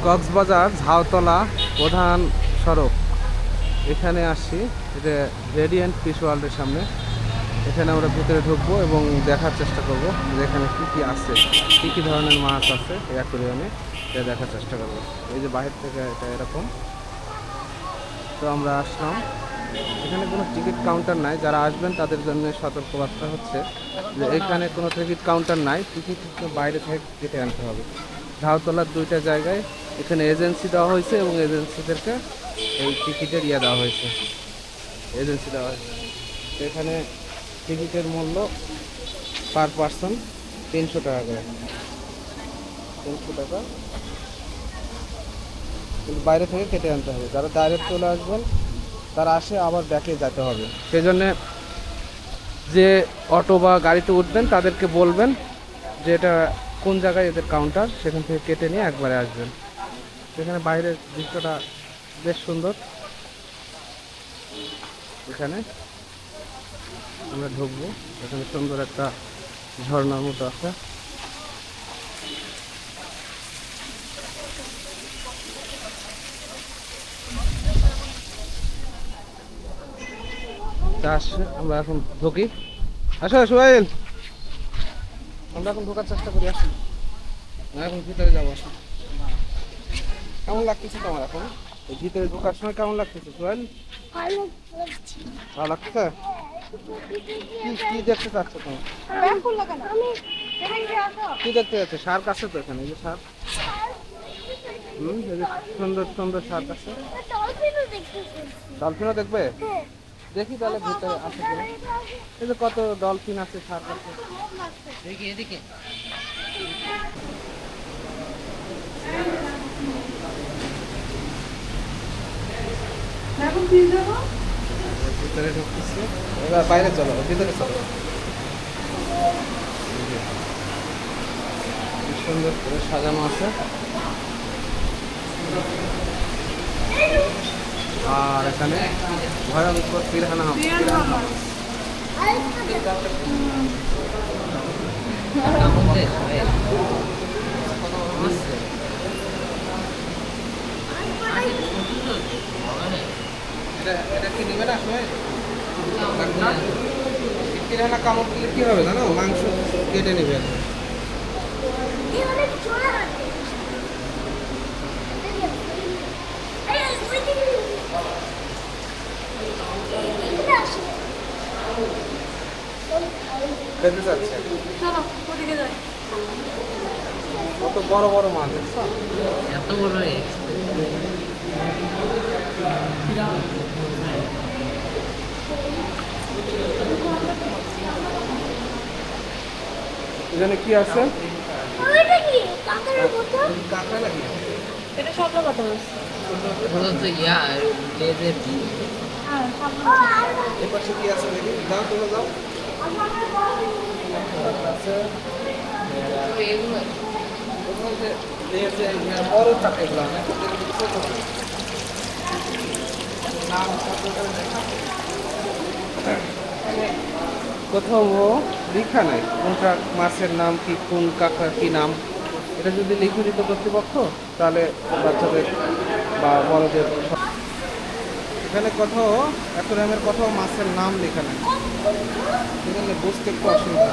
কক্সবাজার ঝাউতলা প্রধান সড়ক, এখানে আসছি। এটা রেডিয়েন্ট ফিশ ওয়ার্ল্ডের সামনে। এখানে আমরা ভিতরে ঢুকবো এবং দেখার চেষ্টা করব যে এখানে কী কী আছে, কী কী ধরনের মাছ আছে এই অ্যাকোরিয়ামে, এটা দেখার চেষ্টা করব। এই যে বাহির থেকে এটা এরকম। তো আমরা আসলাম, এখানে কোনো টিকিট কাউন্টার নাই। যারা আসবেন তাদের জন্য সতর্কবার্তা হচ্ছে যে এখানে কোনো টিকিট কাউন্টার নাই, টিকিট বাইরে থেকে কেটে আনতে হবে। ঝাউতলার দুইটা জায়গায় এখানে এজেন্সি দেওয়া হয়েছে এবং এজেন্সিদেরকে এই টিকিটের দেওয়া হয়েছে, এজেন্সি দেওয়া হয়েছে। তো এখানে টিকিটের মূল্য পার পার্সন 300 টাকা করে, 300 টাকা। কিন্তু বাইরে থেকে কেটে আনতে হবে। যারা ডাইরেক্ট চলে আসবেন তারা আসে আবার ব্যাকে যেতে হবে। সেই জন্যে যে অটো বা গাড়িতে উঠবেন তাদেরকে বলবেন যে এটা কোন জায়গায় এদের কাউন্টার, সেখান থেকে কেটে নিয়ে একবারে আসবেন। সেখানে বাইরের দৃশ্যটা বেশ সুন্দর। এখানে আমরা ঢুকবো, এখানে সুন্দর একটা ঝর্ণার মতো আছে। আমরা এখন ঢুকি। আসো সোহেল, আমরা এখন ঢোকার চেষ্টা করি। আসুন, এখন ভিতরে যাবো। আসুন, কেমন লাগতেছে তোমার এখন এই ভিতরে ঢোকার সময়? কেমন লাগতেছে সোহেল? ভালো লাগতেছে? কি কি দেখতে চাচ্ছ তুমি? কি দেখতে যাচ্ছে? শার্ক আছে তো এখানে, এই যে শার্ক। এই যে সুন্দর সুন্দর শার্ক আছে। ডলফিনও দেখবে? দেখি তাহলে ভিতরে আছে কিনা। এই যে কত ডলফিন আছে, শার্ক আছে। দেখি এদিকে। ভিতরে ঢুকতেছে, এবার বাইরে চলো, ভিতরে চলো। সুন্দর করে সাজানো আছে। আর এখানে ভয়ঙ্কর পিরানহা মাছ। এটা কি নেবে না? পিরানহা কামড় দিলে কি হবে জানো? মাংস কেটে নেবে। কত বড় বড় মাছ দেখছো? এত বড় এখানে কি আছে? কাঁকড়া নাকি? এটা শাপলা কাঁকড়া আছে। এই পাশে কি আছে দেখি, দাও তুমি দাও। বড় চাকরিগুলো কোথাও লেখা নাই কোনটা মাছের নাম কি, কোন কাঁকড়ার কি নাম। এটা যদি লিখে দিত কর্তৃপক্ষ তাহলে বাচ্চাদের বা বড়দের। এখানে কোথাও অ্যাকোয়ারিয়ামের কোথাও মাছের নাম লেখা নাই, সেখানে বুঝতে একটু অসুবিধা।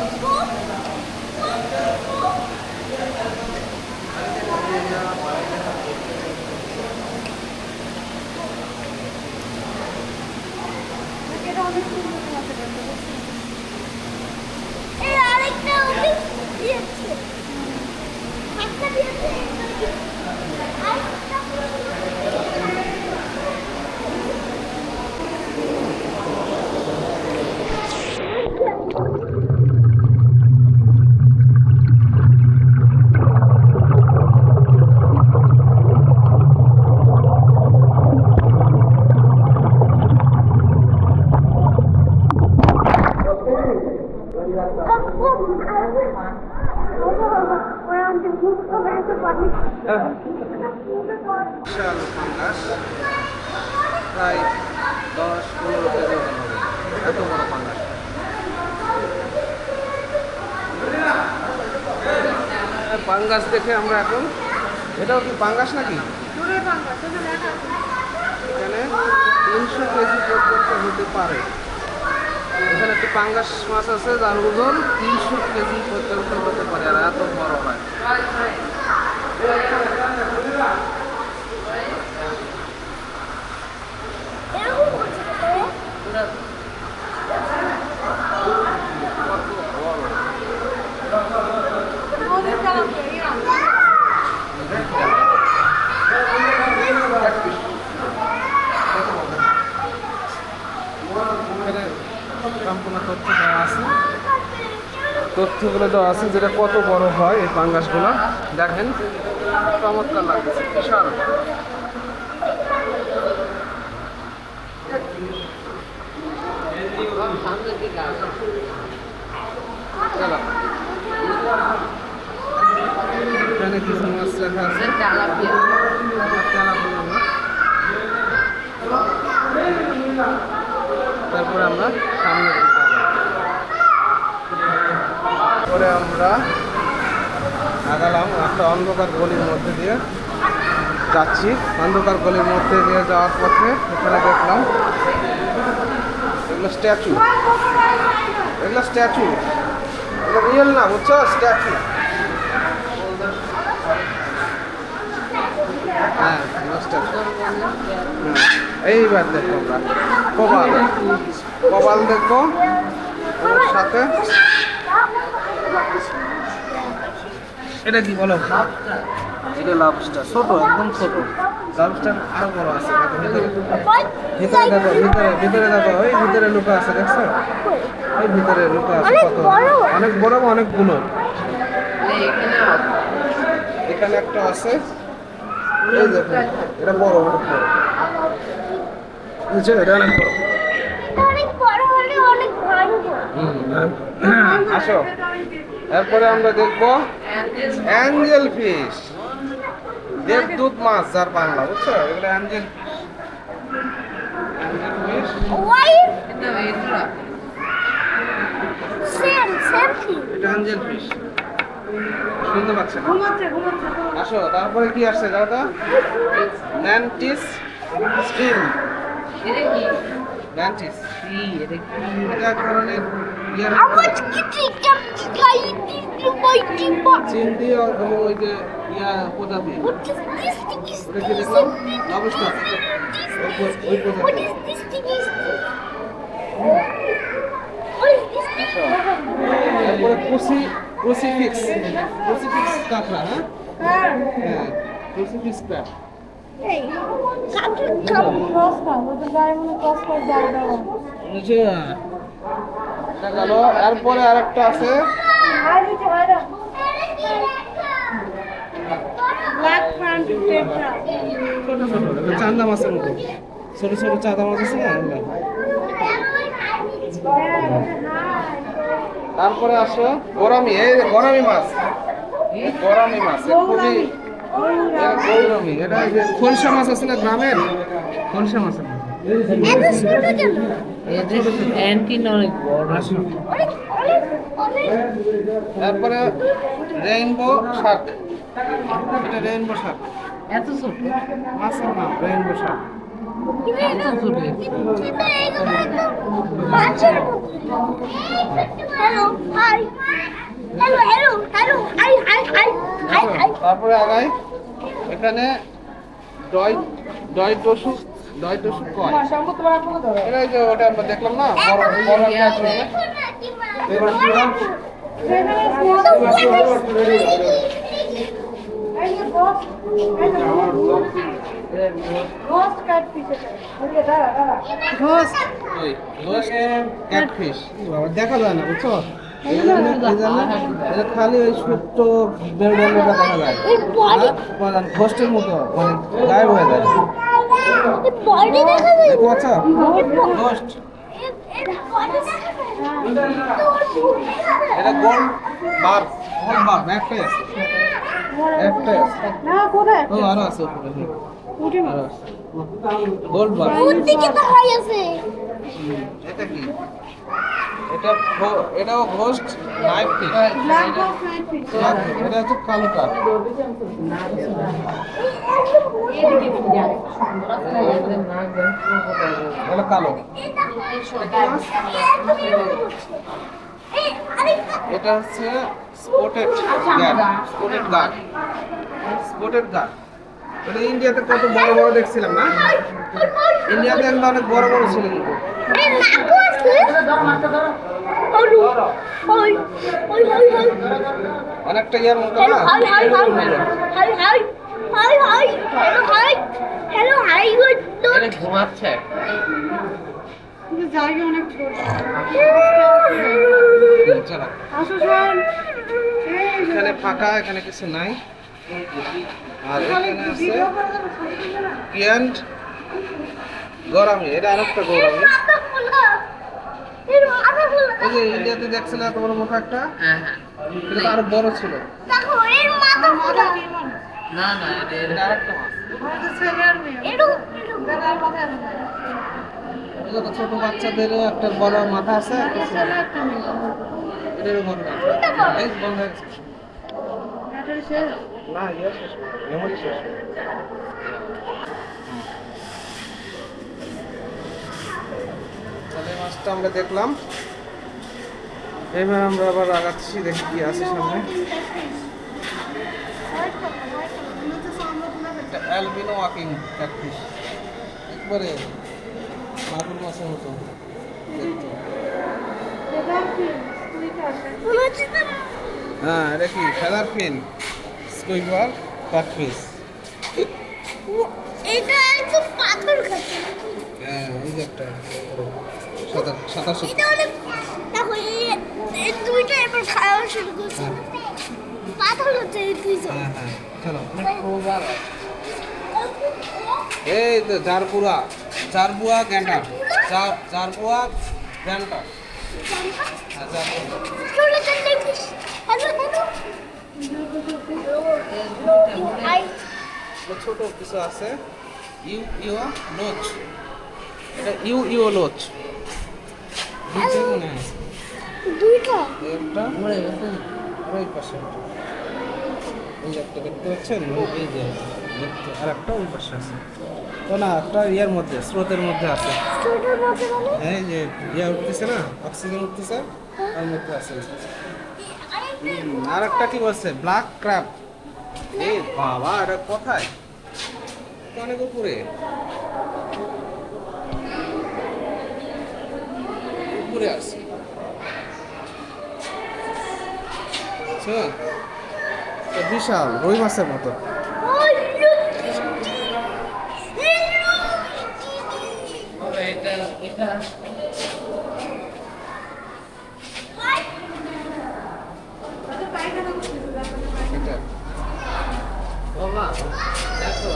বিশাল পাঙ্গাস, প্রায় 10-15 কেজি ওজন হবে, এত বড় পাঙ্গাস। পাঙ্গাস দেখে আমরা এখন এটাও কি পাঙ্গাস নাকি? এখানে 300 কেজি পর্যন্ত হতে পারে। এখানে একটি পাঙ্গাস মাছ আছে যার ওজন 300 কেজি পর্যন্ত হতে পারে, আর এত বড় হয়। সম্পূর্ণ তথ্য দেওয়া আছে, তথ্যগুলো দেওয়া আছে যেটা কত বড় হয় এই পাঙ্গাসগুলো। দেখেন চমৎকার লাগছে, বিশাল। এখানে কিছু মাছ রাখা আছে, তেলাপিয়া মাছ। তারপরে আমরা সামনে পরে আমরা আগালাম একটা অন্ধকার গলির মধ্যে দিয়ে যাচ্ছি। অন্ধকার গলির মধ্যে দিয়ে যাওয়ার পথে এখানে দেখলাম এগুলো স্ট্যাচু, এগুলো স্ট্যাচু, এগুলো রিয়েল না, বুঝছো? স্ট্যাচু। হ্যাঁ, স্ট্যাচু। এইবার দেখবো আমরা কপাল, কপাল দেখবো ওর সাথে। এটা কি বলো? এটা লবস্টার, ছোট, একদম ছোট। লবস্টার আরো বড় আছে, ভিতরে দেখো, ভিতরে দেখো, ওই ভিতরে লুকা আছে, দেখছো? ওই ভিতরে লুকা আছে, কত অনেক বড়, অনেকগুলো। এখানে একটা আছে, এই দেখো, এটা বড়, অনেক বড়, বুঝছো? এটা অনেক বড়। আসো, এরপরে আমরা দেখবো অ্যাঞ্জেল ফিশ, দেবদূত মাছ যার বাংলা, বুঝছো? এগুলো অ্যাঞ্জেল ফিশ। এটা অ্যাঞ্জেল ফিশ, শুনতে পাচ্ছেন? আসো, তারপরে কি আসছে জানো তো? Mantis still. ম্যান্টিস এটা এক ধরনের চিন দিয়ে এবং ওই যে প্রজাতি, ওটা কি দেখলাম? লবস্টার, ওই প্রজাতি। তারপরে ক্রুসিফিক্স কাঁকড়া। হ্যাঁ, হ্যাঁ, ক্রুসিফিক্স ক্র্যাব। এরপরে আরেকটা আছে, ছোট ছোট চান্দা মাছের মতো, ছোট ছোট চাঁদা মাছ আছে না। তারপরে আসো গরামি, এই গরামি মাছ, গরামি মাছ খুবই গৌরমী। এটা যে খলসা মাছ আছে না গ্রামের, খলসা মাছ। তারপরে রেইনবো শার্ক, এটা রেইনবো শার্ক। এত ছোট মাছের নাম রেইনবো শার্ক। তারপরে আগাই, এখানে ডয় টসু কয়, এটা যে ওটা আমরা দেখলাম না, দেখা যায় না, বুঝছো? খালি ওই ছোট্ট বেড়ানোটা দেখা যায়, ঘোষ্টের মতো, মানে গায়েব হয়ে যায়। আচ্ছা, ঘোষ্ট এটা গোল্ড বার, একটাই আছে, একটাই আছে। ও আরো আছে উপরে, আরো আছে গোল্ড বার। এটা কি? এটাও ঘোস্ট নাইফ ফিশ। এটা হচ্ছে কালোটা। এটা কালো। এটা হচ্ছে স্পটেড গার। এটা ইন্ডিয়াতে কত বড় বড় দেখছিলাম না? ইন্ডিয়াতে একদম অনেক বড় বড় ছিল কিন্তু। অনেকটা ইয়ার মতো না? ঘুমাচ্ছে। জায়গা অনেক ছোট। চলো। আসো শোন। এখানে ফাঁকা, এখানে কিছু নাই। আর এখানে আছে কিয়ান্ড গরামি। এটা আরেকটা গরামি। এই যে ইন্ডিয়াতে দেখছিলে এত বড় মুখ একটা, হ্যাঁ হ্যাঁ। এটা আরো বড় ছিল। না না, এটা আরেকটা মাছ। এগুলো তো ছোট বাচ্চাদেরও একটা বড় মাথা আছে, একটা ছোট। এটারও বড় মাথা। এই বন্ধ হয়ে গেছে। না, ইয়ে শেষ, মেমোরি শেষ। তাহলে মাছটা আমরা দেখলাম। এবার আমরা আবার আগাচ্ছি, দেখি কি আছে সামনে। একটা অ্যালবিনো ওয়াকিং ক্যাটফিশ, একবারে মাগুর মাছের মতো দেখতে। হ্যাঁ, এটা কি ফেদার ফিন স্কুইবার ক্যাটফিশ। এটা একটু পাথর খাচ্ছে। হ্যাঁ, এই যে একটা সাদা এটা অনেক দেখো এই দুইটা এবার খাওয়া শুরু করছে। পাথর হচ্ছে এই দুইটা। হ্যাঁ হ্যাঁ, চলো। প্রবাল। এই তো জারবুয়া গ্যান্ডার। জারবুয়া গ্যান্ডার। হ্যাঁ, জারবুয়া। চলে চলে ফিশ। হ্যালো হাই ছোট কিছু আছে। ইউ লোচ। এটা ইউ লোচ। দুটো মনে হয়। দুইটা একটা মরে গেছে। আর ওই পাশে একটা। এই যে একটা দেখতে পাচ্ছেন, এই যে আর একটা ওই পাশে আছে। তো না, একটা ইয়ার মধ্যে, স্রোতের মধ্যে আছে। ছোটর মধ্যে মানে এই যে ইয়া উঠতেছে না, অক্সিজেন উঠতেছে, তার মধ্যে আছে। আর একটা কি বলছে, ব্ল্যাক ক্র্যাব। এই বাবা, এটা কোথায়? অনেক উপরে উপরে আছে। বিশাল রুই মাছের মতো। এটা এটা এটা বাবা দেখো,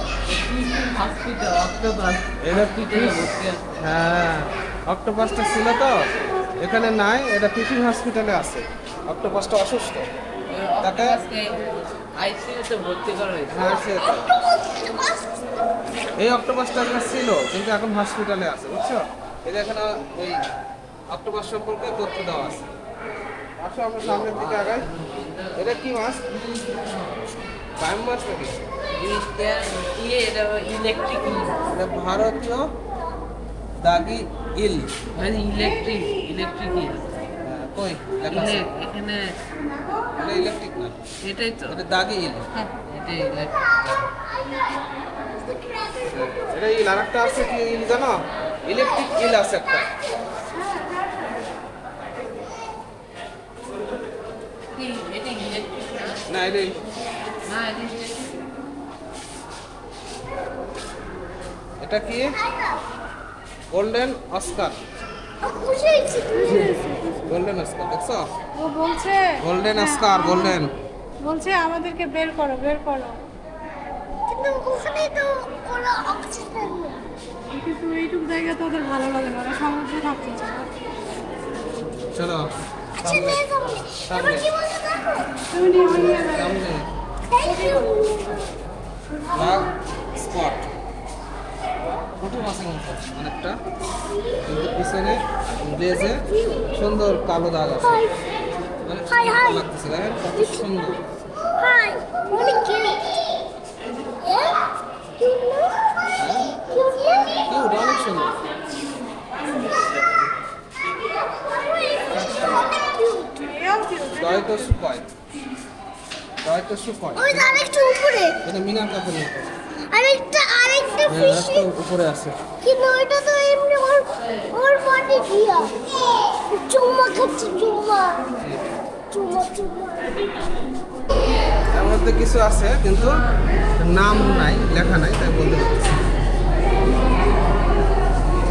হসপিটাল অক্টোপাস। এটা হসপিটালে ভর্তি আছে। হ্যাঁ, অক্টোপাসটা ছিল তো এখানে নাই, এটা ফিশিং হসপিটালে আছে। অক্টোপাসটা অসুস্থ, তাকে আইসিইউতে ভর্তি করা হয়েছে। হ্যাঁ এই অক্টোপাসটা এখানে ছিল, কিন্তু এখন হসপিটালে আছে, বুঝছো? এই যে এখানে ওই অক্টোপাস সম্পর্কে তথ্য দেওয়া আছে। আসো আমরা সামনের দিকে আগাই। এটা কি মাছ? বাইম মাছ নাকি? এটা ইলেকট্রিক, এটা ভারতীয় দাগি ইল। মানে ইলেকট্রিক কই লেখা আছে? এখানে এটা ইলেকট্রিক না, এটাই তো। এটা দাগি ইল। হ্যাঁ, এটাই ইলেকট্রিক। এটা ইল। আর একটা আছে কি ইল জানো? ইলেকট্রিক ইল আছে একটা। এটা ইলেকট্রিক না, এটা না, এটা electric। এটা কি? Golden Oscar. গোল্ডেন অস্কার দেখছো? ও বলছে গোল্ডেন অস্কার, গোল্ডেন। বলছে আমাদেরকে বের করো। কিন্তু ওখানে তো ওরা অক্সিজেন না। কিন্তু এইটুকু জায়গা তো ওদের ভালো লাগে না, ওরা সমুদ্রে থাকতে চায়। চলো ছেলে সামনে এবার কি বলছে দেখো। তুমি নিয়ে যাবে। সামনে থ্যাংক ইউ ব্ল্যাক স্পট। ছোট মাছের মতো অনেকটা, কিন্তু পিছনে গ্লেজে সুন্দর কালো দাগ আছে। অনেক সুন্দর লাগতেছে, দেখেন কত সুন্দর। হাই অনেক কিউট কিউট, অনেক সুন্দর। দয় তো শুকয়, দয় তো শুকয়। ওই যে আরেকটা উপরে, এটা মিনার কাপের মতো। আরেকটা হ্যাঁ, ফিশ, একটা উপরে আছে। কিন্তু ওইটা তো এমনি ওর বডি দিয়া চুম্মা খাচ্ছে, চুম্মা চুম্মা চুম্মা। এর মধ্যে কিছু আছে কিন্তু নাম নাই, লেখা নাই, তাই বলতে পারতেছি।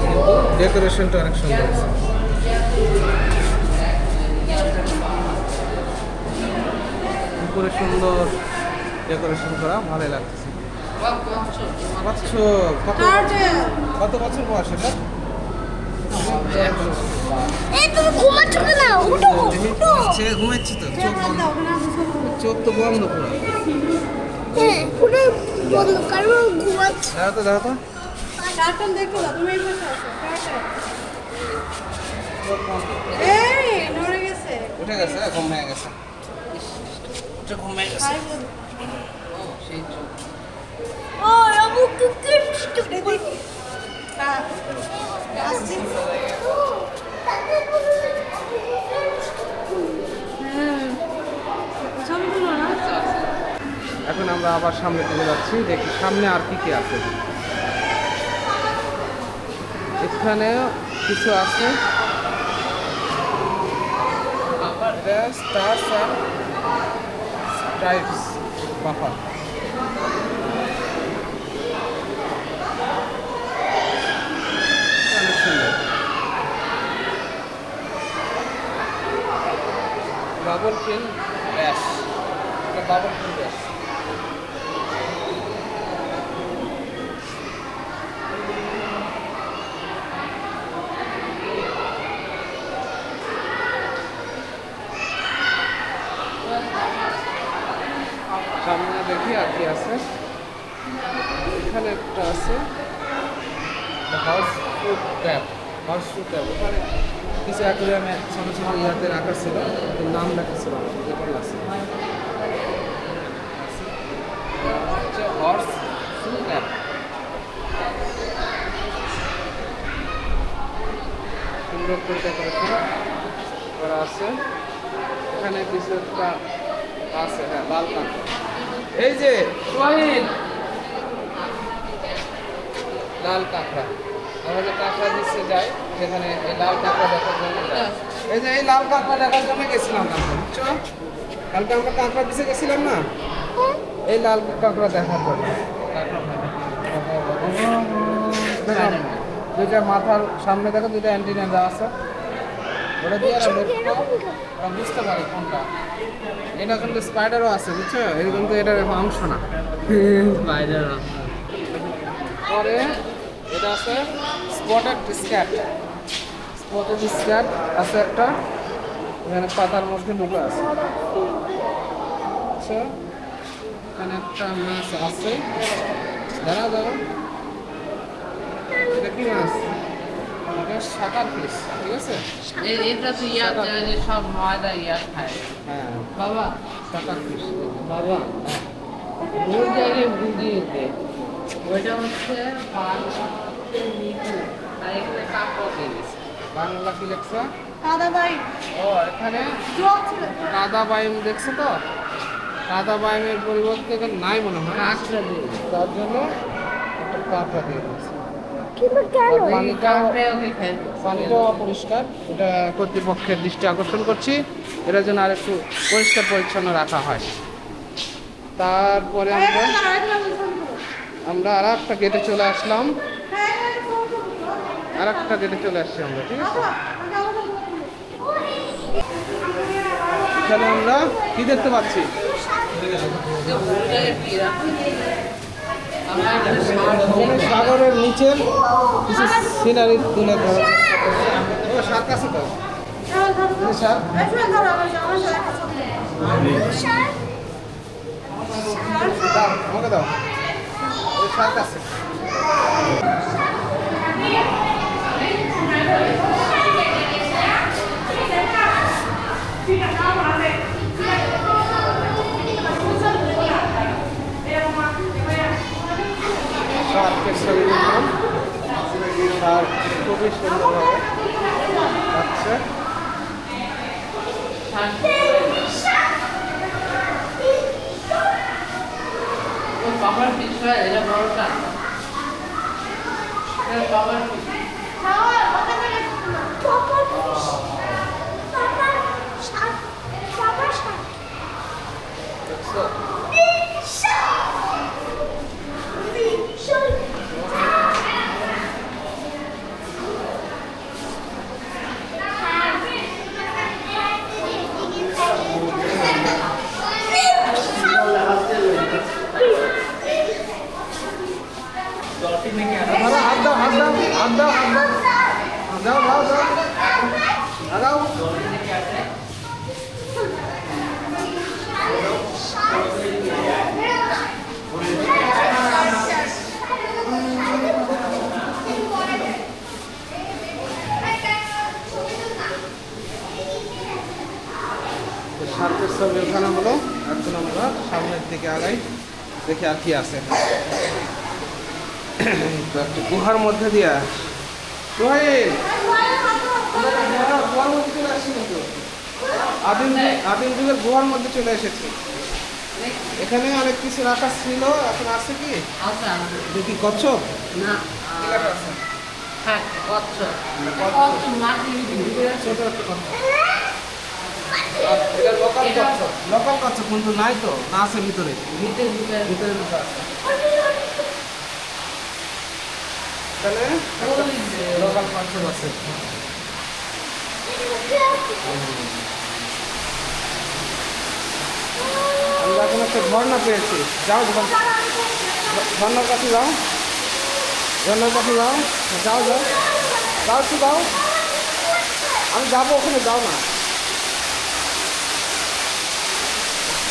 কিন্তু ডেকোরেশনটা অনেক সুন্দর আছে। উপরে সুন্দর ডেকোরেশন করা, ভালোই লাগতেছে। কচ্ছপ, কত বছর বয়স এটা? এই তুমি ঘুমাচ্ছ কেন? উঠো উঠো। সে ঘুমাচ্ছি তো, চোখ বন্ধ, চোখ তো বন্ধ পুরো। হ্যাঁ পুরো বন্ধ, কারণ ঘুমাচ্ছে। দেখো তো, দেখো তো, কার্টুন দেখতে দাও, তুমি এই পাশে আসো। কার্টুন। চোখ বন্ধ। এই নড়ে গেছে। উঠে গেছে, ঘুম হয়ে গেছে, উঠে ঘুম হয়ে গেছে। হাই বলো। সেই ও আবু কুকুর মিষ্টি দেখি। আসছি। ছবি তুলো না। এখন আমরা আবার সামনে চলে যাচ্ছি, দেখি সামনে আর কি কি আছে। এখানে কিছু আছে, এটা স্টার্স অ্যান্ড স্ট্রাইপস বাফার। অনেক সুন্দর। বাবল পিন ব্যাস, এটা বাবল পিন ব্যাস। সামনে দেখি আর কি আছে। এখানে একটা আছে horse food tap, horse food tap. ওখানে কিছু অ্যাকুরিয়ামে ছোটো ছোটো ইয়াতে রাখা ছিল, কিন্তু নাম লেখা ছিল না, এখানে আছে হচ্ছে হর্স ফুড ট্যাপ। সুন্দর করে ডেকোরেশন করা আছে। এখানে কিছু একটা আছে, হ্যাঁ, লাল কাঁকড়া। এই যে সোহিল, লাল কাঁকড়া। আমরা যে কাঁকড়া দিচ্ছে যাই, যেখানে এই লাল কাঁকড়া দেখার জন্য যাই। এই যে এই লাল কাঁকড়া দেখার জন্য গেছিলাম কালকে, বুঝছো? কালকে আমরা কাঁকড়া দিতে গেছিলাম না, এই লাল কাঁকড়া দেখার জন্য। দেখো, দুইটা মাথার সামনে দেখো, দুইটা অ্যান্টিনা দেওয়া আছে। ওটা দিয়ে আর ওরা বুঝতে পারে কোনটা। এটা কিন্তু স্পাইডারও আছে, বুঝছো? এটা কিন্তু এটার অংশ না। বাইরের পরে এটা আছে স্পটেড স্ক্যাট, স্পটেড স্ক্যাট আছে একটা, এখানে পাতার মধ্যে ঢুকে আছে। আচ্ছা, এখানে একটা মাছ আছে, দাঁড়া দাঁড়া, এটা কি মাছ? এটা শাকার ফিশ, ঠিক আছে? এটা তো ইয়ার যে সব ময়দা ইয়ার খায় হ্যাঁ, বাবা। শাকার ফিশ। বাবা ওই জায়গায় বুঝিয়ে দে, ওইটা হচ্ছে বাংলা নিকু, আর এখানে কাপড় দিয়ে দিচ্ছে। বাংলা কি লেখছে? দাদা ভাই ও, এখানে জল ছিল। কাদা বাইম দেখছো তো? কাদা বাইমের পরিবর্তে এখানে নাই মনে হয়, কাঁকড়া দিয়ে দিচ্ছে। তার জন্য একটা কাঁকড়া দিয়ে দিয়েছে। কিন্তু কেন? কাঁকড়ায় ওকে খেয়ে পানিটাও অপরিষ্কার, এটা কর্তৃপক্ষের দৃষ্টি আকর্ষণ করছি, এটার জন্য আর একটু পরিষ্কার পরিচ্ছন্ন রাখা হয়। তারপরে আমরা আর একটা গেটে চলে আসলাম, আর একটা গেটে চলে আসছি আমরা, ঠিক আছে? এখানে আমরা কি দেখতে পাচ্ছি? এখানে সাগরের নিচের কিছু সিনারি তুলে ধরা চেষ্টা করছি। ও, শার্ক আছে তো? শার্ক? দাও, আমাকে দাও। ওই শার্ক আছে। শার্কের ছবি দেখলাম, আর খুবই সুন্দরভাবে আচ্ছা বাবার পিছনে এটা বড়টা এটা বাবার পিছনে দাদা হাত দাও হাত দাও হাত দাও হাত দাও দাও দাও দাও দাও শার্কের ছবি ওখানে হলো। এখন আমরা সামনের দিকে আগাই, দেখি আর কি আছে। তো একটা গুহার মধ্যে দিয়া সোহেল, গুহার মধ্যে চলে আসছি, কিন্তু আদিম যুগের গুহার মধ্যে চলে এসেছি। এখানে অনেক কিছু রাখা ছিল, এখন আছে কি দেখি কচ্ছপ না কি লেখা আছে? হ্যাঁ কচ্ছপ কচ্ছপ মাটির ভিতরে ছোট একটা কচ্ছপ, এটা লোকাল কচ্ছপ কিন্তু নাই তো, না আছে ভিতরে ভিতরে ভিতরে ঢোকা আছে। এখানে লোকাল কচ্ছপ আছে। আমরা এখন একটা ঝর্ণা পেয়েছি, যাও ঝর্ণার কাছে যাও, ঝর্ণার কাছে যাও, যাও যাও যাও একটু যাও, আমি যাবো ওখানে, যাও না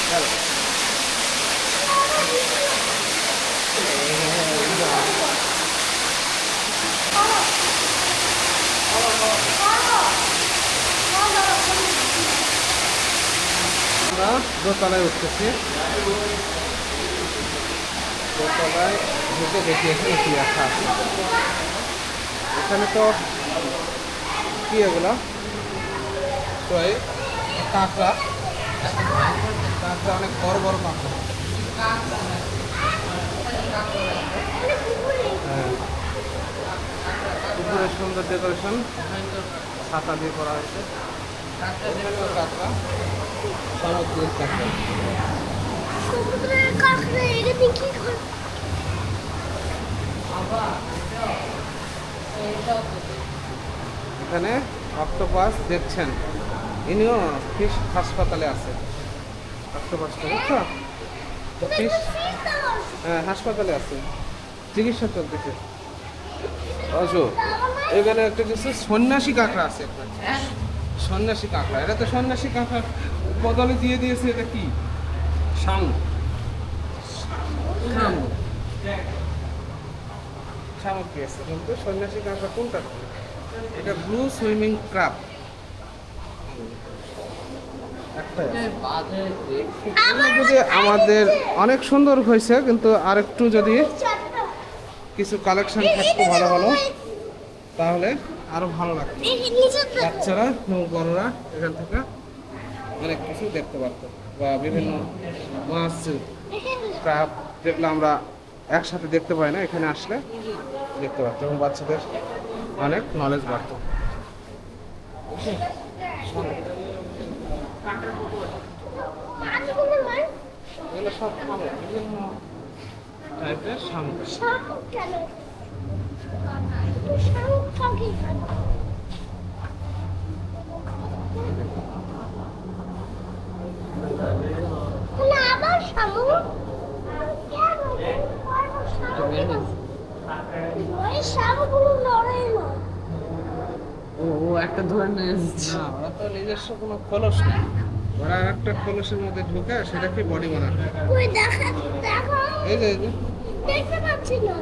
চলো। আমরা দোতলায় উঠতেছি, দোতলায় ঢুকে দেখি এখানে কি রাখা আছে। এখানে তো কি এগুলো তো এই কাঁকড়া, কাঁকড়া অনেক বড় বড় কাঁকড়া। হ্যাঁ, উপরে সুন্দর ডেকোরেশন ছাতা দিয়ে করা হয়েছে। কাঁকড়া, সামুদ্রিক কাঁকড়া। এখানে অক্টোপাস দেখছেন, ইনিও ফিশ হাসপাতালে আছে। অক্টোপাসটা বুঝছো, ফিশ হ্যাঁ হাসপাতালে আছে, চিকিৎসা চলতেছে। অশোক এখানে একটা কিছু সন্ন্যাসী কাঁকড়া আছে, একটা সন্ন্যাসী কাঁকড়া। এটা তো সন্ন্যাসী কাঁকড়া বদলে দিয়ে দিয়েছে। এটা কি শামুক, শামুক শামুক দিয়েছে, কিন্তু সন্ন্যাসী কাঁকড়া কোনটা? এটা ব্লু সুইমিং ক্রাব। যদি আমাদের অনেক সুন্দর হয়েছে, কিন্তু আরেকটু যদি কিছু কালেকশন থাকতো ভালো ভালো, তাহলে আরো ভালো লাগতো। বাচ্চারা এবং বড়রা এখান থেকে অনেক কিছু দেখতে পারতো, বা বিভিন্ন মাছ ক্রাব যেগুলো আমরা একসাথে দেখতে পাই না, এখানে আসলে দেখতে পারতো এবং বাচ্চাদের অনেক নলেজ বাড়তো। এগুলো সব শামুক, বিভিন্ন টাইপের শামুক। আবার শামুক শামুকগুলো লড়াই না। ও একটা ধরে নিয়ে এসেছে। না, ওরা তো নিজস্ব কোনো খোলস নেই, ওরা একটা খোলসের মধ্যে ঢুকে সেটাকে বডি বানায়। ওই দেখা দেখো এই যে দেখতে পাচ্ছি না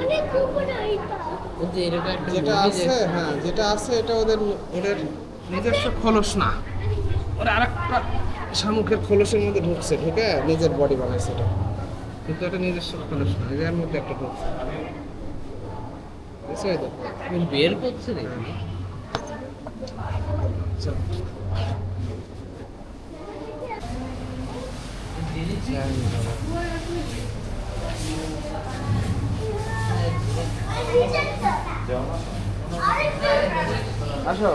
অনেক উপরে এটা ওই যে এরকম একটা যেটা movie আছে, হ্যাঁ যেটা আছে এটা ওদের ওদের নিজস্ব খোলস না, ওরা আরেকটা শামুকের খোলসের মধ্যে ঢুকছে, ঢুকে নিজের বডি বানাইছে এটা, কিন্তু এটা নিজস্ব খোলস না, এর মধ্যে একটা ঢুকছে। বুঝছো এই তো? বের করছে নাকি? চল। আসো,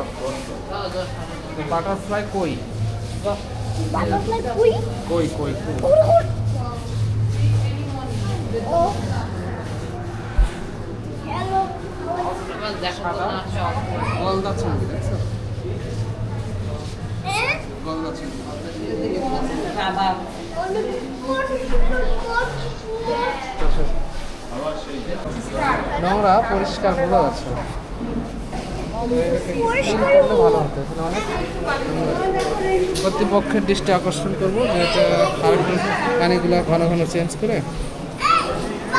বাটারফ্লাই কই বাটারফ্লাই কুই কই কই কই। হ্যালো এবার দেখো না আছে গলদা চিংড়ি দেখছো? হ্যাঁ গলদা চিংড়ি। সাদা অনেক নোংরা পরিষ্কার বোঝা যাচ্ছে না। পরিষ্কার করলে ভালো হতো, এখানে অনেক কর্তৃপক্ষের দৃষ্টি আকর্ষণ করবো যে এটা আরেকটু পানিগুলো ঘন ঘন চেঞ্জ করে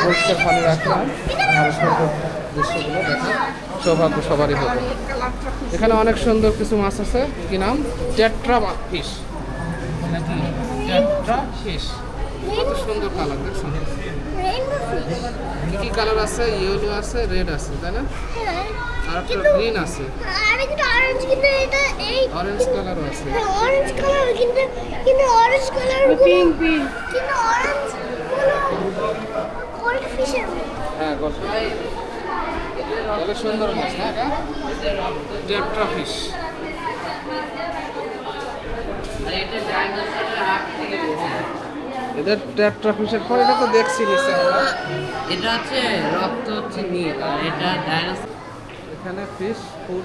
পরিষ্কার পানি রাখলে আরো সুন্দর দৃশ্যগুলো দেখা সৌভাগ্য সবারই হবে। এখানে অনেক সুন্দর কিছু মাছ আছে, কি নাম? টেট্রা ফিশ নাকি? টেট্রা ফিশ, কত সুন্দর কালার দেখছেন? রেইনবো ফিশ কি কি কালার আছে? ইয়েলো আছে, রেড আছে, তাই না? হ্যাঁ আর একটা গ্রিন আছে, আরেকটা অরেঞ্জ কিন্তু এটা এই অরেঞ্জ কালারও আছে। অরেঞ্জ কালার কিন্তু অরেঞ্জ কালার পিঙ্ক পিঙ্ক কিন্তু অরেঞ্জ গোল্ড ফিশের হ্যাঁ গল্প তাহলে সুন্দর মাছ না এটা? Tetra fish. আর এটা ডাইনোসরের হাত থেকে বেরিয়ে। এদের টেট্রা ফিশের পর এটা তো দেখছি নিচে আমরা। এটা হচ্ছে রক্ত হচ্ছে নীল আর এটা ডাইনোসর। এখানে ফিশ ফুড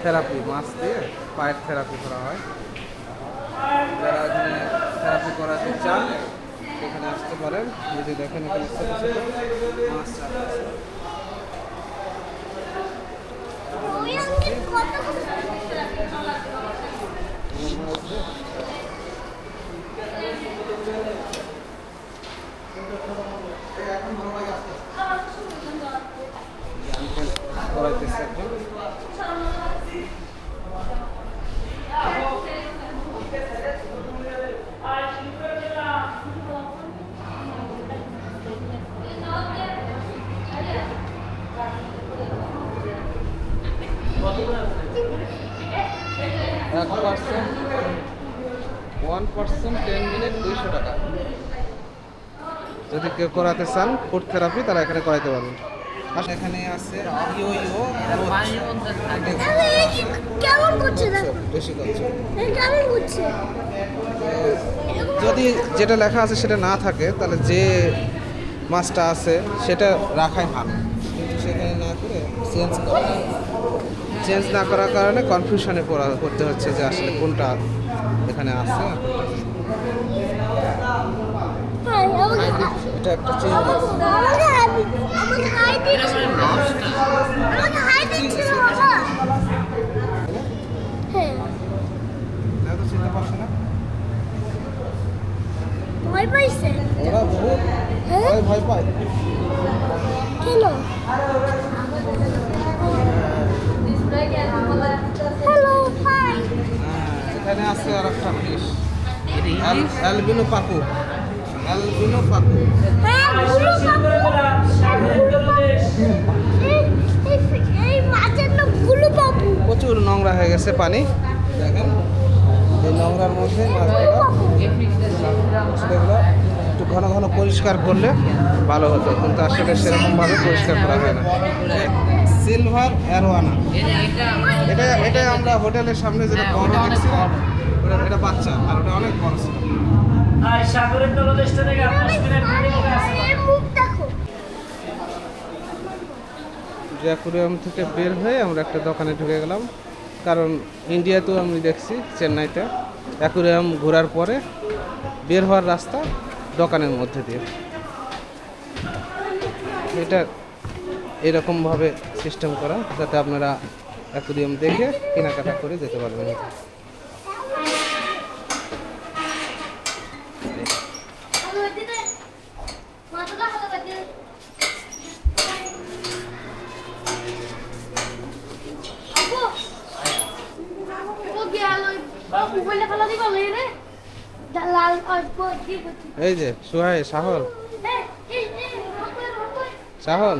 থেরাপি, মাছ দিয়ে পায়ের থেরাপি করা হয়। যারা এখানে থেরাপি করাতে চান এখানে আসতে পারেন। এই যে দেখেন এখানে ছোট ছোট মাছ রাখা আছে। ওই আঙ্কেল কত করাইতেছে এখন। এক পার্সেন্ট 1% 10 মিনিট 200 টাকা। যদি কেউ করাতে চান ফুড থেরাপি তারা এখানে করাইতে পারবেন। আর এখানে আছে ইয়ো ইয়ো পানির মধ্যে থাকে। কেমন করছে দেখো বেশি করছে। কেমন করছে যদি যেটা লেখা আছে সেটা না থাকে তাহলে যে মাছটা আছে সেটা রাখাই ভালো, কিন্তু সেখানে না করে চেঞ্জ না করার কারণে কনফিউশনে পড়তে হচ্ছে যে আসলে কোনটা এখানে আছে। হাই আমাকে এটা একটা চিংড়ি। আমাকে হাই এটা দিচ্ছে মানে মাছটা। আমাকে হাই দিচ্ছে না বাবা হ্যাঁ এটা তো চিনতে পারছে না। ভয় পাইছে ওরা বহুত হ্যাঁ ভয় পায়। কেন হ্যালো হাই এখানে আছে আর একটা ফিশ, এটা ইলিশ। অ্যালবিনো পাকু। অ্যালবিনো পাকু হ্যাঁ গুলো এই মাছের নাম গুলো বাবু প্রচুর নোংরা হয়ে গেছে পানি, দেখেন এই নোংরার মধ্যে মাছগুলো এই ফিশটা সেগুলো একটু ঘন ঘন পরিষ্কার করলে ভালো হতো, কিন্তু আসলে সেরকমভাবে পরিষ্কার করা হয় না। সিলভার অ্যারোয়ানা, এটা এটা আমরা হোটেলের সামনে যেটা হ্যাঁ, বড় ওটা অনেক দেখছিলাম, বড়। এটা বাচ্চা আর ওটা অনেক বড় ছিল। আর সাগরের তলদেশটা থেকে আপনার এর মুখ দেখো যে অ্যাকুরিয়াম থেকে বের হয়ে আমরা একটা দোকানে ঢুকে গেলাম, কারণ ইন্ডিয়াতেও আমি দেখছি চেন্নাইতে অ্যাকুরিয়াম ঘোরার পরে বের হওয়ার রাস্তা দোকানের মধ্যে দিয়ে। এটা এরকমভাবে সিস্টেম করা যাতে আপনারা অ্যাকুরিয়াম দেখে কেনাকাটা করে যেতে পারবেন। মাথাটা মোবাইলে খেলা দিবা রে লাল কি এই যে সুহাই সাহল সাহল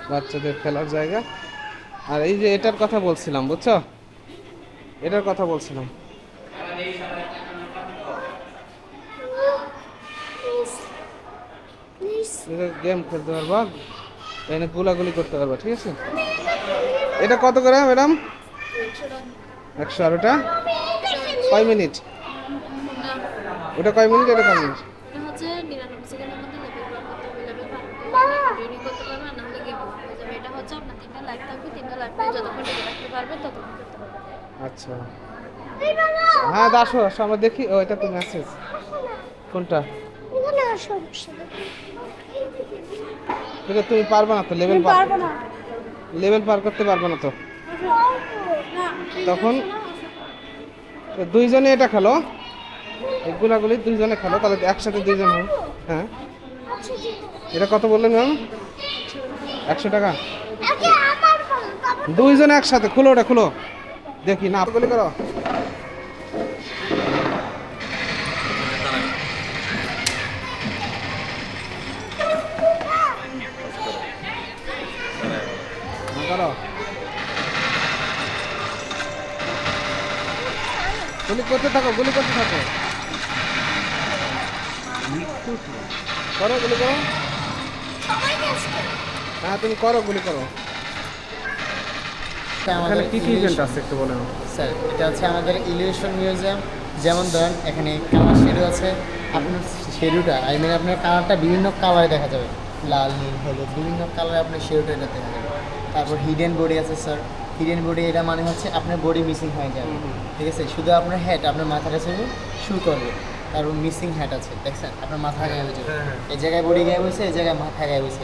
বাচ্চাদের খেলার জায়গা। আর এই যে এটার কথা বলছিলাম, বুঝছো, এটার কথা বলছিলাম। গেম খেলতে পারবা, এখানে গুলাগুলি করতে পারবা, ঠিক আছে। এটা কত করে ম্যাডাম? 100। আর ওটা কয় মিনিট? ওটা কয় মিনিট, এটা কয় মিনিট? হচ্ছে 99 সেকেন্ডের মধ্যে লেভেল করতে পারবে, না হলে গেম হয়ে যাবে। এটা হচ্ছে আপনার 3টা লাইফ থাকবে, 3টা লাইফ যতক্ষণ টিকে রাখতে পারবে ততক্ষণ করতে পারবে। আচ্ছা হ্যাঁ আসো আসো, আমরা দেখি। ও এটা তো মেসেজ, কোনটা? এটা তুমি পারবে না তো, লেভেল পারবো না। পার করতে পারবে না তো। না তখন দুইজনে এটা খেলো, এই গুলাগুলি দুইজনে খেলো, তাহলে একসাথে দুইজন হবে। হ্যাঁ এটা কত বললেন ম্যাম? 100 টাকা। দুইজনে একসাথে খুলো, ওটা খুলো দেখি না, গুলি করো। করো, গুলি করতে থাকো, গুলি করতে থাকো, করো গুলি করো। হ্যাঁ তুমি করো, গুলি করো। এখানে কি কি ইভেন্ট আছে একটু বলেন। স্যার এটা হচ্ছে আমাদের ইলিউশন মিউজিয়াম। যেমন ধরেন এখানে কালার শেডু আছে, আপনার শেডুটা আপনার কালারটা বিভিন্ন কালারে দেখা যাবে, লাল নীল হলুদ বিভিন্ন কালারে আপনার শেডুটা এটা দেখা যাবে। তারপর হিডেন বডি আছে স্যার, হিডেন বডি এটা মানে হচ্ছে আপনার বডি মিসিং হয়ে যাবে, ঠিক আছে, শুধু আপনার হেড আপনার মাথাটা শুধু শু করবে। তারপর মিসিং হেড আছে, দেখছেন আপনার মাথা গায়ে হয়েছে, এই জায়গায় বডি গায়ে হয়েছে, এই জায়গায় মাথা গায়ে হয়েছে।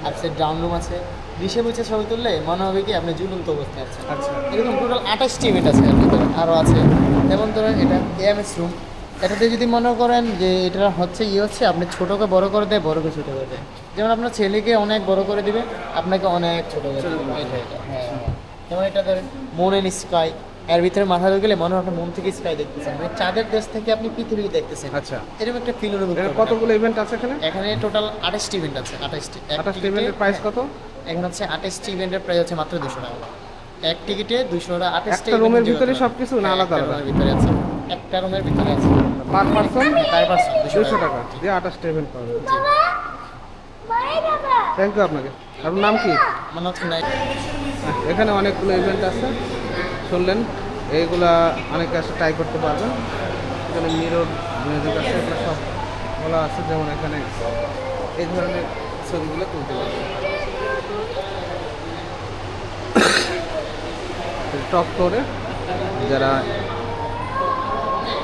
আপসেট ডাউন রুম আছে, বিষে বুঝে ছবি তুললে মনে হবে কি আপনি ঝুলন্ত অবস্থায় আছেন। আচ্ছা এরকম টোটাল 28টি ইভেন্ট আছে এর ভিতরে, আরও আছে। যেমন ধরেন এটা এএমএস রুম, এটাতে যদি মনে করেন যে এটা হচ্ছে হচ্ছে আপনি ছোটোকে বড় করে দেয়, বড়কে ছোটো করে দেয়। যেমন আপনার ছেলেকে অনেক বড় করে দিবে, আপনাকে অনেক ছোটো করে দেবে। এটা হ্যাঁ, যেমন এটা ধরেন মুন এন্ড স্কাই, এর ভিতরে মাথা ঢুকলে মনে হয় আপনার মন থেকে স্কাই দেখতেছেন, মানে চাঁদের দেশ থেকে আপনি পৃথিবী দেখতেছেন। আচ্ছা এরকম একটা ফিল অনুভব এখানে করবেন। কতগুলো ইভেন্ট আছে এখানে? এখানে টোটাল 28টি ইভেন্ট আছে, 28টি। 28 ইভেন্টের প্রাইস কত? এখন হচ্ছে 28টি ইভেন্টের প্রাইস হচ্ছে মাত্র 200 টাকা। এক টিকিটে 200 টাকা। 28টা একটা রুমের ভিতরে সবকিছু না আলাদা আলাদা? রুমের ভিতরে আছে, একটা রুমের ভিতরে আছে। পার পারসন পার পারসন 200 টাকা দিয়ে 28টা ইভেন্ট পাবে। থ্যাংক ইউ আপনাকে। আপনার নাম কি? মানে হচ্ছে নাই এখানে অনেকগুলো ইভেন্ট আছে শুনলেন, এইগুলা অনেকে আসে ট্রাই করতে পারবেন। এখানে মিরর মিউজিক আছে, এগুলো সব বলা আছে। যেমন এখানে এই ধরনের ছবিগুলো তুলতে পারবেন। টপ ফ্লোরে যারা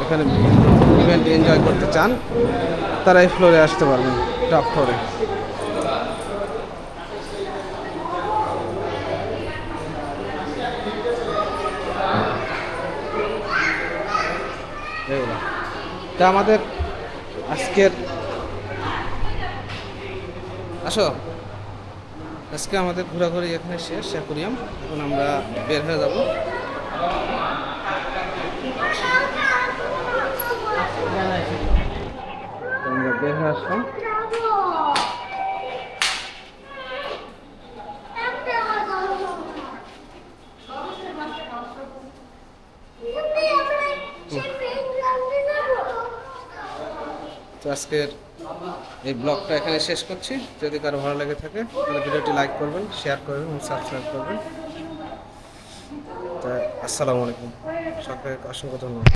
এখানে ইভেন্ট এনজয় করতে চান তারা এই ফ্লোরে আসতে পারবেন, টপ ফ্লোরে। এগুলো তা আমাদের আজকের আজকে আমাদের ঘোরাঘুরি এখানে শেষ অ্যাকোয়ারিয়াম। এখন আমরা বের হয়ে যাব। আমরা বের হয়ে আসলাম। তো আজকের এই ব্লগটা এখানে শেষ করছি। যদি কারো ভালো লেগে থাকে তাহলে ভিডিওটি লাইক করবেন, শেয়ার করবেন এবং সাবস্ক্রাইব করবেন। তা আসসালামু আলাইকুম, সকলকে অসংখ্য ধন্যবাদ।